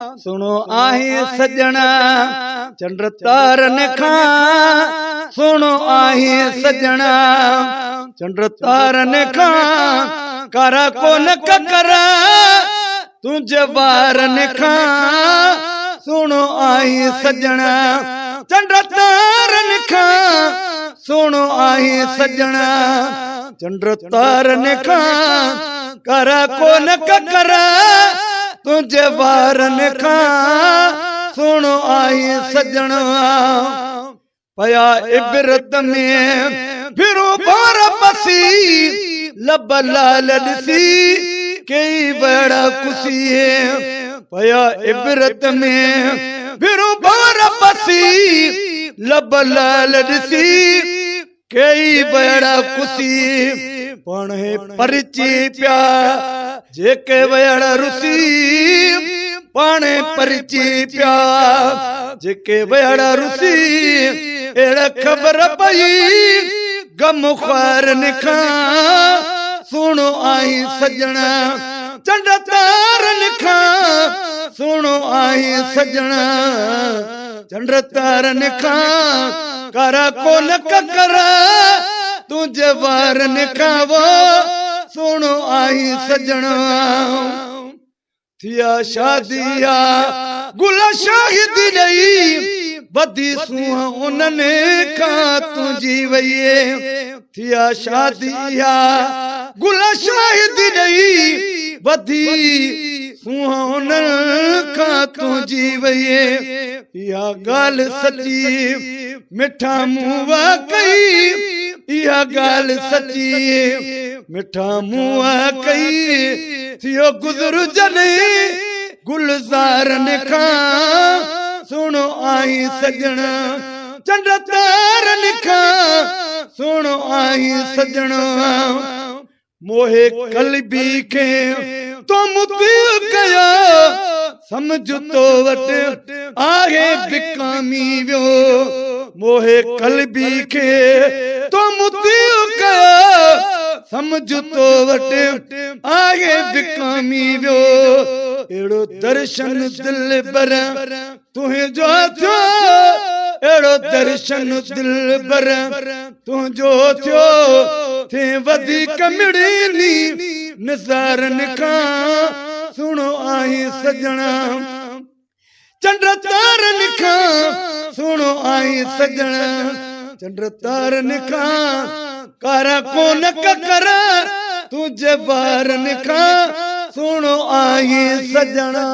सुनो आहे सजना चंद्र तारन खां सुनो आहे सजना चंद्र तारन खां करा कोन ककरा तुझे वारन खां सुनो आहे सजना चंद्र तारन खां सुनो आहे सजना चंद्र तारन खां करा कोन ककरा तुझे वारन खां सुनो आई सजना पया इबरत में फिरो बार बसी लब लाल ॾिसी कई बड़ा कुसी पया इबरत में फिरो बार बसी लब लाल ॾिसी कई बड़ा कुसी पणे परिची प्या जेके वयड़ रुसी पाने परिची प्या जेके वयड़ रुसी एड़ा खबर पई गम ख्वार निखा सुनो आई सजना चंड तार निखा सुनो आई सजना चंड तार निखा करा कोन ककरा तुझे वार निखावो सुनो आई सजना थिया शादिया गुल शाहिद नहीं बदी सुहा उन्हने का तुझी वये थिया शादिया गुल शाहिद नहीं बदी सुहा उन्हने का तुझी वये या गाल सची मिठा मुआ कई या गाल सची मिठा मुआ कई थियो गुजर जने गुलजार खां सुनो आई सजना चंड तार खां सुनो आई सजना मोहे कलबी के तो मुती कया समझ तो वट आहे बिकामी वियो मोहे कलबी के तो मुती कया समझ तो वट आगे बिकामी वियो एड़ो दर्शन दिल बर तुहे जो थियो एड़ो दर्शन दिल बर तू जो थियो थे वधी कमिड़नी निसारन खां सुनो आई सजना चंद्र तारन खां सुनो आई सजना चंद्र तारन खां करा कोन ककरा तुझे वारन खां सुनो आई सजना।